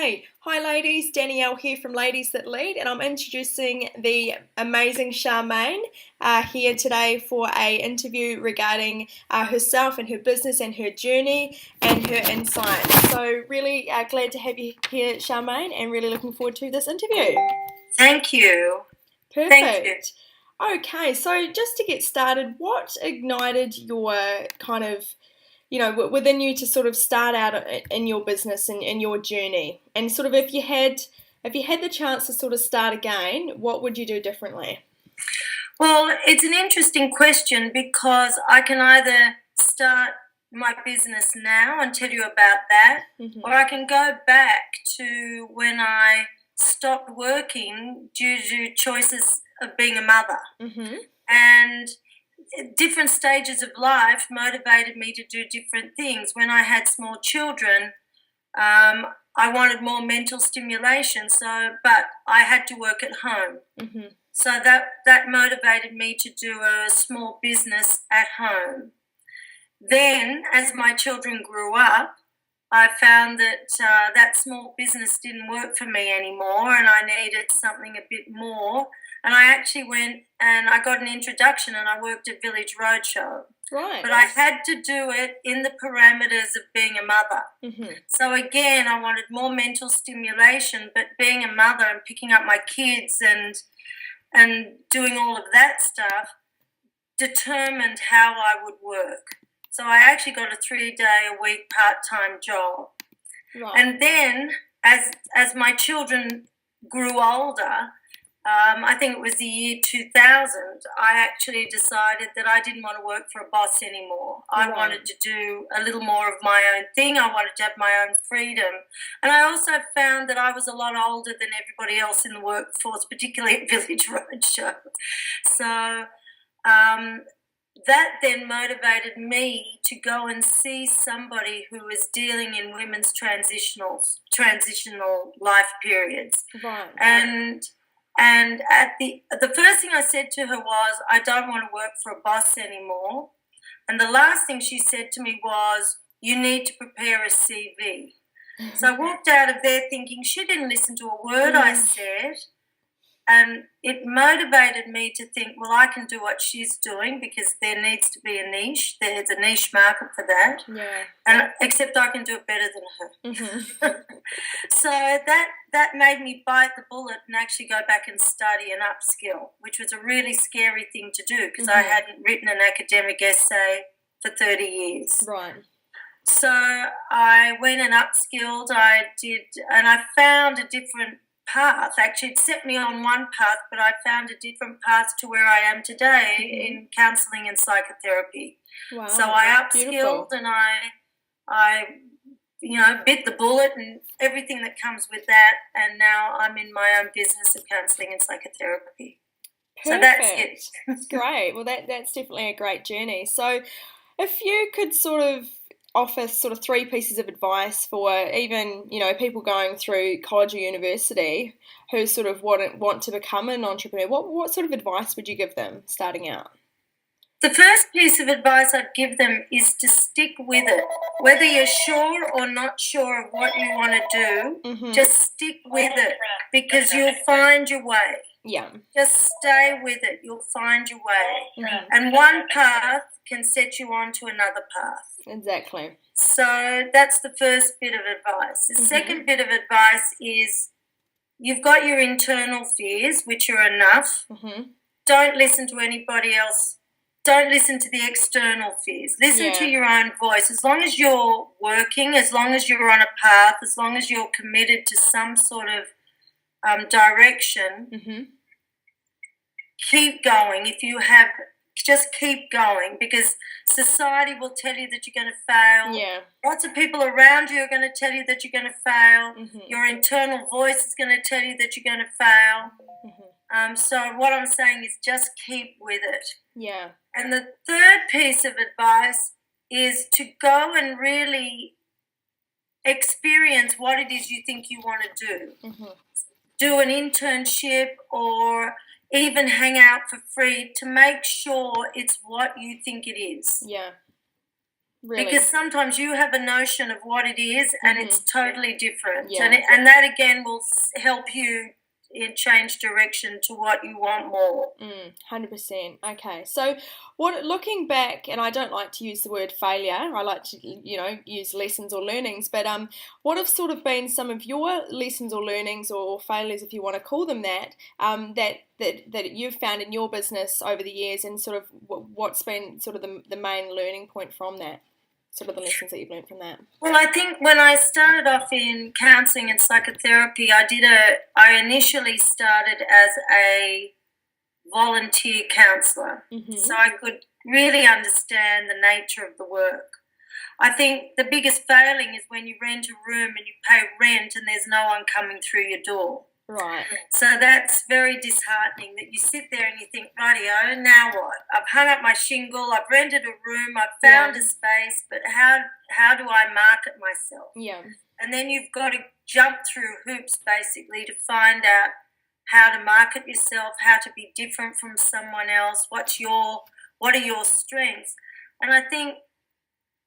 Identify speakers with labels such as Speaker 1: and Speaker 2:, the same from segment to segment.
Speaker 1: Okay, hi ladies, Danielle here from Ladies That Lead, and I'm introducing the amazing Charmaine here today for a interview regarding herself and her business and her journey and her insights. So really glad to have you here, Charmaine, and really looking forward to this interview.
Speaker 2: Thank you.
Speaker 1: Perfect.
Speaker 2: Thank you.
Speaker 1: Okay, so just to get started, what ignited your kind of within you to sort of start out in your business and in your journey, and sort of if you had the chance to sort of start again, what would you do differently?
Speaker 2: Well, it's an interesting question because I can either start my business now and tell you about that, or I can go back to when I stopped working due to choices of being a mother. And different stages of life motivated me to do different things. When I had small children, I wanted more mental stimulation, but I had to work at home. So that motivated me to do a small business at home. Then, as my children grew up, I found that that small business didn't work for me anymore, and I needed something a bit more. And I actually went and I got an introduction, and I worked at Village Roadshow.
Speaker 1: Right.
Speaker 2: But I had to do it in the parameters of being a mother. So again, I wanted more mental stimulation, but being a mother and picking up my kids and doing all of that stuff determined how I would work. So I actually got a 3-day-a-week part-time job.
Speaker 1: Right.
Speaker 2: And then as my children grew older, I think it was the year 2000, I actually decided that I didn't want to work for a boss anymore. I wanted to do a little more of my own thing. I wanted to have my own freedom. And I also found that I was a lot older than everybody else in the workforce, particularly at Village Roadshow. So that then motivated me to go and see somebody who was dealing in women's transitional life periods.
Speaker 1: Right.
Speaker 2: And at the first thing I said to her was, I don't want to work for a boss anymore. And the last thing she said to me was, you need to prepare a CV. So I walked out of there thinking she didn't listen to a word I said. And it motivated me to think, well, I can do what she's doing because there needs to be a niche. There's a niche market for that.
Speaker 1: Yeah.
Speaker 2: And except I can do it better than her. So that made me bite the bullet and actually go back and study and upskill, which was a really scary thing to do because I hadn't written an academic essay for 30 years.
Speaker 1: Right.
Speaker 2: So I went and upskilled. And I found a different path. Actually, it set me on one path, but I found a different path to where I am today in counselling and psychotherapy.
Speaker 1: Wow.
Speaker 2: So I
Speaker 1: Beautiful.
Speaker 2: upskilled and I bit the bullet and everything that comes with that, and now I'm in my own business of counselling and psychotherapy.
Speaker 1: Perfect.
Speaker 2: So that's it.
Speaker 1: Great. Well, that's definitely a great journey. So if you could sort of offer sort of 3 pieces of advice for even, people going through college or university who sort of want to become an entrepreneur, what sort of advice would you give them starting out?
Speaker 2: The first piece of advice I'd give them is to stick with it. Whether you're sure or not sure of what you want to do, just stick with it because you'll find your way.
Speaker 1: Yeah.
Speaker 2: Just stay with it. You'll find your way. And one path can set you on to another path.
Speaker 1: Exactly.
Speaker 2: So that's the first bit of advice. The second bit of advice is you've got your internal fears, which are enough. Don't listen to anybody else. Don't listen to the external fears. Listen to your own voice. As long as you're working, as long as you're on a path, as long as you're committed to some sort of direction, keep going. Just keep going because society will tell you that you're going to fail.
Speaker 1: Yeah.
Speaker 2: Lots of people around you are going to tell you that you're going to fail. Your internal voice is going to tell you that you're going to fail. So what I'm saying is just keep with it.
Speaker 1: Yeah.
Speaker 2: And the third piece of advice is to go and really experience what it is you think you want to do. Do an internship or even hang out for free to make sure it's what you think it is.
Speaker 1: Yeah. Really?
Speaker 2: Because sometimes you have a notion of what it is and it's totally different.
Speaker 1: Yeah.
Speaker 2: And that, again, will help you change direction to what you want more.
Speaker 1: 100%. Okay. So looking back, and I don't like to use the word failure, I like to, use lessons or learnings, but what have sort of been some of your lessons or learnings or failures, if you want to call them that, that you've found in your business over the years, and sort of what's been sort of the main learning point from that? Sort of the lessons that you've learned from that?
Speaker 2: Well, I think when I started off in counselling and psychotherapy, I initially started as a volunteer counsellor, so I could really understand the nature of the work. I think the biggest failing is when you rent a room and you pay rent and there's no one coming through your door.
Speaker 1: Right.
Speaker 2: So that's very disheartening, that you sit there and you think, rightio, now what? I've hung up my shingle, I've rented a room, I've found a space, but how do I market myself?
Speaker 1: Yeah.
Speaker 2: And then you've got to jump through hoops, basically, to find out how to market yourself, how to be different from someone else, what are your strengths. And I think,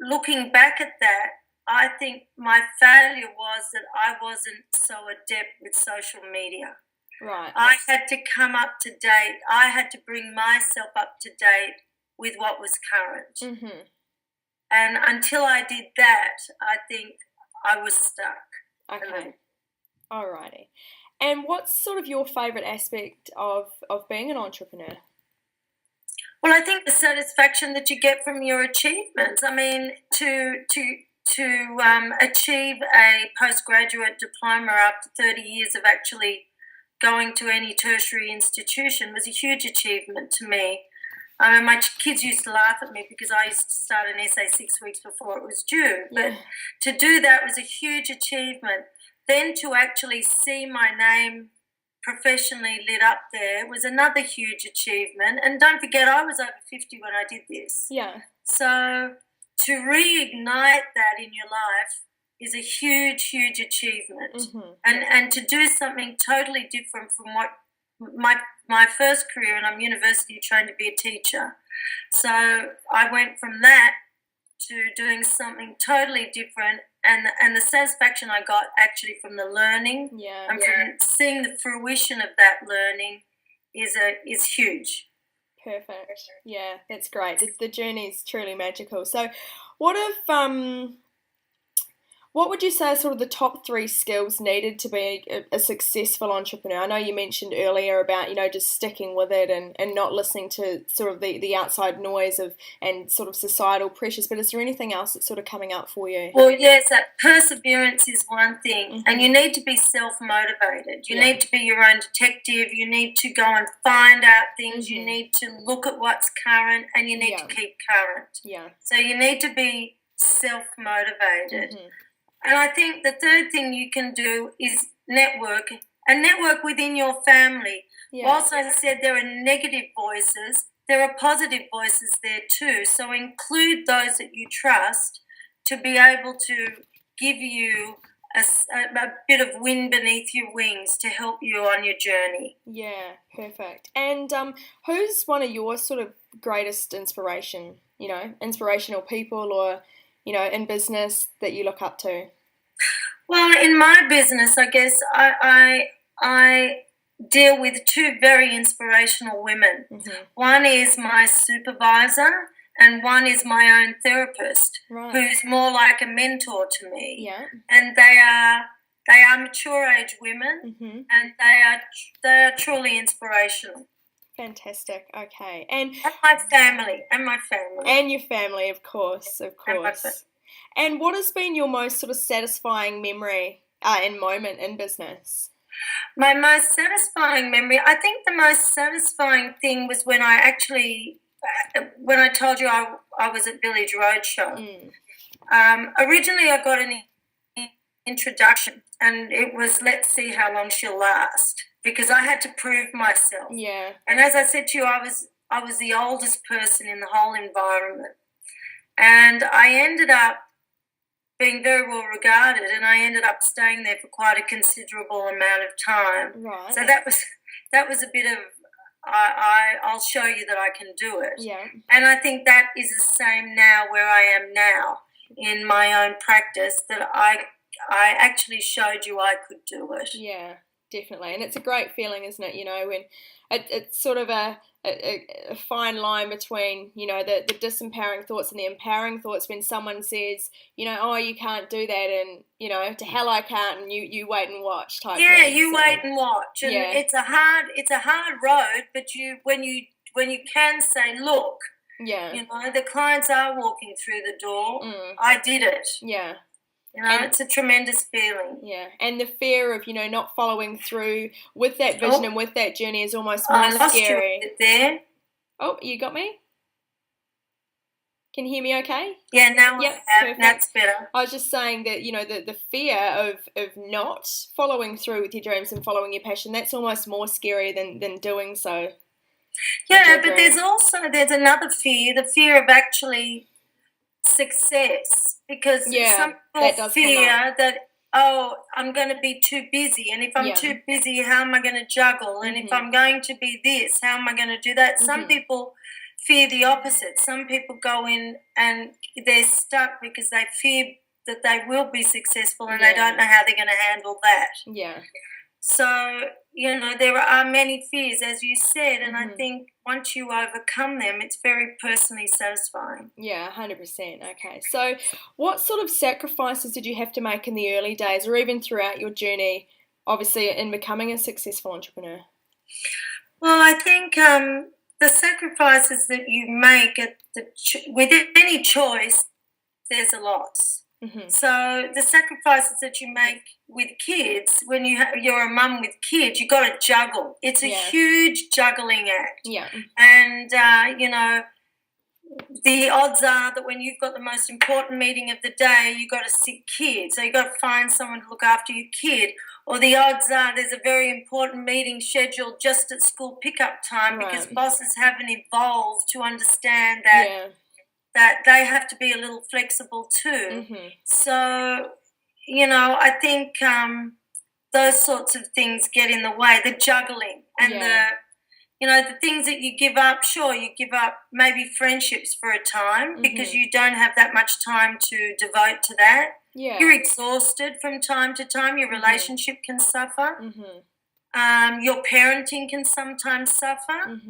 Speaker 2: looking back at that, I think my failure was that I wasn't so adept with social media.
Speaker 1: Right.
Speaker 2: I had to come up to date. I had to bring myself up to date with what was current. And until I did that, I think I was stuck.
Speaker 1: Okay. Alrighty. And what's sort of your favourite aspect of being an entrepreneur?
Speaker 2: Well, I think the satisfaction that you get from your achievements. I mean, to achieve a postgraduate diploma after 30 years of actually going to any tertiary institution was a huge achievement to me. I mean, my kids used to laugh at me because I used to start an essay 6 weeks before it was due. But to do that was a huge achievement. Then to actually see my name professionally lit up there was another huge achievement. And don't forget, I was over 50 when I did this.
Speaker 1: Yeah.
Speaker 2: So to reignite that in your life is a huge, huge achievement. And to do something totally different from what my first career, and I'm university trained to be a teacher. So I went from that to doing something totally different, and the satisfaction I got actually from the learning and from seeing the fruition of that learning is huge.
Speaker 1: Perfect. Yeah, that's great. The journey is truly magical. So what would you say are sort of the top 3 skills needed to be a successful entrepreneur? I know you mentioned earlier about, just sticking with it and not listening to sort of the outside noise and sort of societal pressures, but is there anything else that's sort of coming up for you?
Speaker 2: Well, yes, that perseverance is one thing, and you need to be self-motivated. You need to be your own detective. You need to go and find out things. You need to look at what's current, and you need to keep current.
Speaker 1: Yeah. So
Speaker 2: you need to be self-motivated. And I think the third thing you can do is network, and network within your family. Yeah. Whilst I said there are negative voices, there are positive voices there too. So include those that you trust to be able to give you a bit of wind beneath your wings to help you on your journey.
Speaker 1: Yeah, perfect. And who's one of your sort of greatest inspirational people or in business that you look up to?
Speaker 2: Well, in my business, I guess I deal with 2 very inspirational women. One is my supervisor, and one is my own therapist, who's more like a mentor to me.
Speaker 1: Yeah.
Speaker 2: And they are mature age women, and they are truly inspirational.
Speaker 1: Fantastic. Okay. And
Speaker 2: my family.
Speaker 1: And your family, of course. And what has been your most sort of satisfying memory and moment in business?
Speaker 2: My most satisfying memory, I think the most satisfying thing was when I told you I was at Village Roadshow. Originally I got an introduction, and it was, let's see how long she'll last, because I had to prove myself.
Speaker 1: Yeah.
Speaker 2: And as I said to you, I was the oldest person in the whole environment. And I ended up being very well regarded, and I ended up staying there for quite a considerable amount of time.
Speaker 1: Right.
Speaker 2: So that was a bit of I'll show you that I can do it.
Speaker 1: Yeah.
Speaker 2: And I think that is the same now where I am now in my own practice, that I actually showed you I could do it.
Speaker 1: Yeah, definitely. And it's a great feeling, isn't it? When it's sort of a fine line between, the disempowering thoughts and the empowering thoughts when someone says, oh, you can't do that, and, to hell I can't, and you wait and watch type thing.
Speaker 2: Yeah, you wait and watch. And it's a hard road, but when you can say, look, the clients are walking through the door, I did it.
Speaker 1: Yeah.
Speaker 2: It's a tremendous feeling.
Speaker 1: Yeah, and the fear of, not following through with that vision and with that journey is almost more scary. I lost you
Speaker 2: there.
Speaker 1: Oh, you got me? Can you hear me okay?
Speaker 2: Yeah, now that's better.
Speaker 1: I was just saying that, the fear of not following through with your dreams and following your passion, that's almost more scary than doing so.
Speaker 2: Yeah, but there's another fear, the fear of actually success, because some people fear that, I'm going to be too busy, and if I'm too busy, how am I going to juggle? And if I'm going to be this, how am I going to do that? Some people fear the opposite. Some people go in and they're stuck because they fear that they will be successful and they don't know how they're going to handle that.
Speaker 1: Yeah.
Speaker 2: So, there are many fears, as you said, and I think once you overcome them, it's very personally satisfying.
Speaker 1: Yeah, 100%. Okay. So what sort of sacrifices did you have to make in the early days or even throughout your journey, obviously, in becoming a successful entrepreneur?
Speaker 2: Well, I think the sacrifices that you make with any choice, there's a loss. So the sacrifices that you make with kids, when you're a mum with kids, you've got to juggle. It's a huge juggling act.
Speaker 1: Yeah.
Speaker 2: And, the odds are that when you've got the most important meeting of the day, you've got a sick kid. So you've got to find someone to look after your kid. Or the odds are there's a very important meeting scheduled just at school pickup time because bosses haven't evolved to understand that that they have to be a little flexible too. So, I think those sorts of things get in the way, the juggling and the things that you give up. Sure, you give up maybe friendships for a time because you don't have that much time to devote to that. Yeah. You're exhausted from time to time. Your relationship can suffer. Your parenting can sometimes suffer.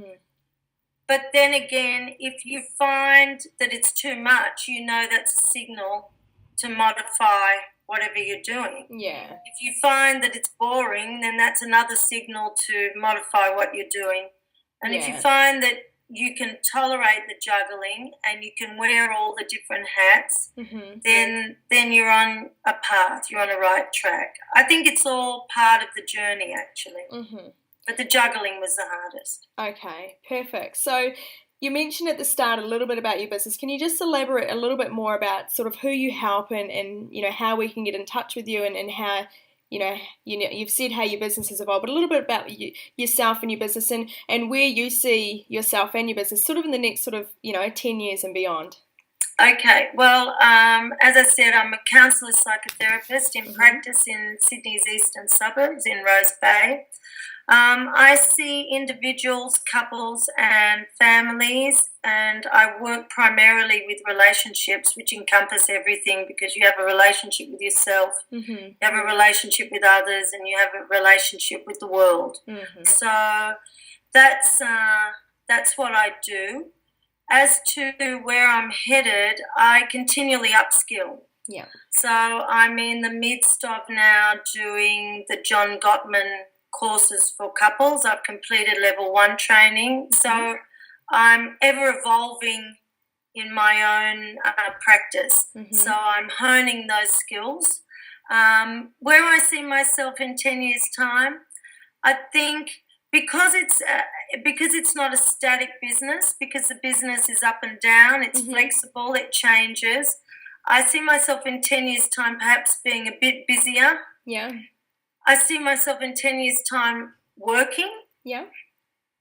Speaker 2: But then again, if you find that it's too much, that's a signal to modify whatever you're doing. Yeah. If you find that it's boring, then that's another signal to modify what you're doing. And if you find that you can tolerate the juggling and you can wear all the different hats, then you're on a path, you're on a right track. I think it's all part of the journey, actually. But the juggling was the hardest.
Speaker 1: Okay, perfect. So you mentioned at the start a little bit about your business. Can you just elaborate a little bit more about sort of who you help and how we can get in touch with you and how, you've said how your business has evolved, but a little bit about yourself and your business and where you see yourself and your business sort of in the next sort of, 10 years and beyond.
Speaker 2: Okay, well, as I said, I'm a counsellor psychotherapist in practice in Sydney's eastern suburbs in Rose Bay. I see individuals, couples and families, and I work primarily with relationships, which encompass everything because you have a relationship with yourself, you have a relationship with others, and you have a relationship with the world. So that's what I do. As to where I'm headed, I continually upskill. Yeah. So I'm in the midst of now doing the John Gottman courses for couples. I've completed level 1 training. So I'm ever evolving in my own practice. So I'm honing those skills. Where I see myself in 10 years' time, I think because it's not a static business, because the business is up and down, it's flexible, it changes. I see myself in 10 years' time perhaps being a bit busier. Yeah. I see myself in 10 years' time working. Yeah.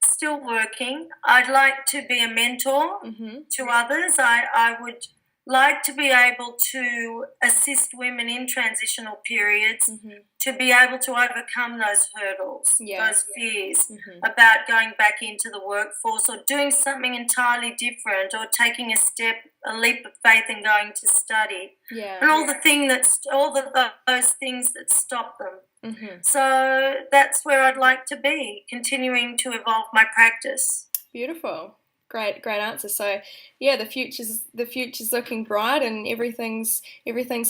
Speaker 2: Still working. I'd like to be a mentor to others. I would like to be able to assist women in transitional periods to be able to overcome those hurdles, those fears about going back into the workforce or doing something entirely different or taking a leap of faith and going to study, and all those things that stop them. So that's where I'd like to be, continuing to evolve my practice.
Speaker 1: Beautiful. Great answer. So yeah, the future's looking bright and everything's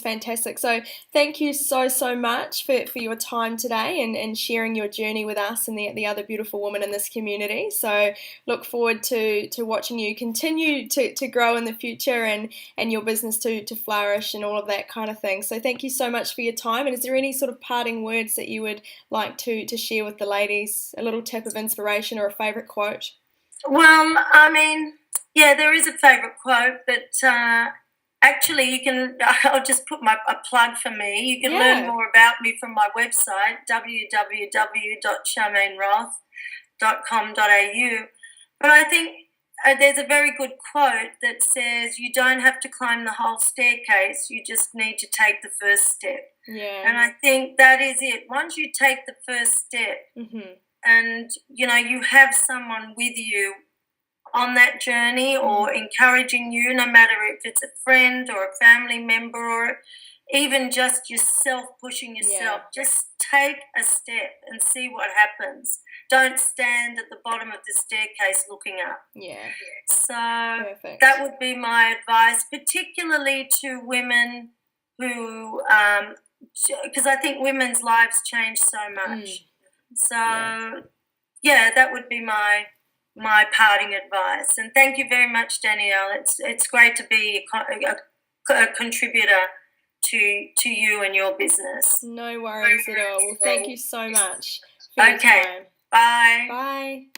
Speaker 1: fantastic. So thank you so much for your time today and sharing your journey with us and the other beautiful women in this community. So look forward to watching you continue to grow in the future and your business to flourish and all of that kind of thing. So thank you so much for your time. And is there any sort of parting words that you would like to share with the ladies? A little tip of inspiration or a favourite quote?
Speaker 2: Well, I mean, yeah, there is a favourite quote, but actually I'll just put a plug for me. You can learn more about me from my website, www.charmaineroth.com.au. But I think there's a very good quote that says, you don't have to climb the whole staircase, you just need to take the first step.
Speaker 1: Yeah.
Speaker 2: And I think that is it. Once you take the first step, and you have someone with you on that journey or encouraging you, no matter if it's a friend or a family member or even just yourself pushing yourself, just take a step and see what happens. Don't stand at the bottom of the staircase looking up. So that would be my advice, particularly to women who because I think women's lives change so much. So, that would be my parting advice. And thank you very much, Danielle. It's great to be a contributor to you and your business.
Speaker 1: No worries at all. Well, thank you so much for your time.
Speaker 2: Bye.
Speaker 1: Bye.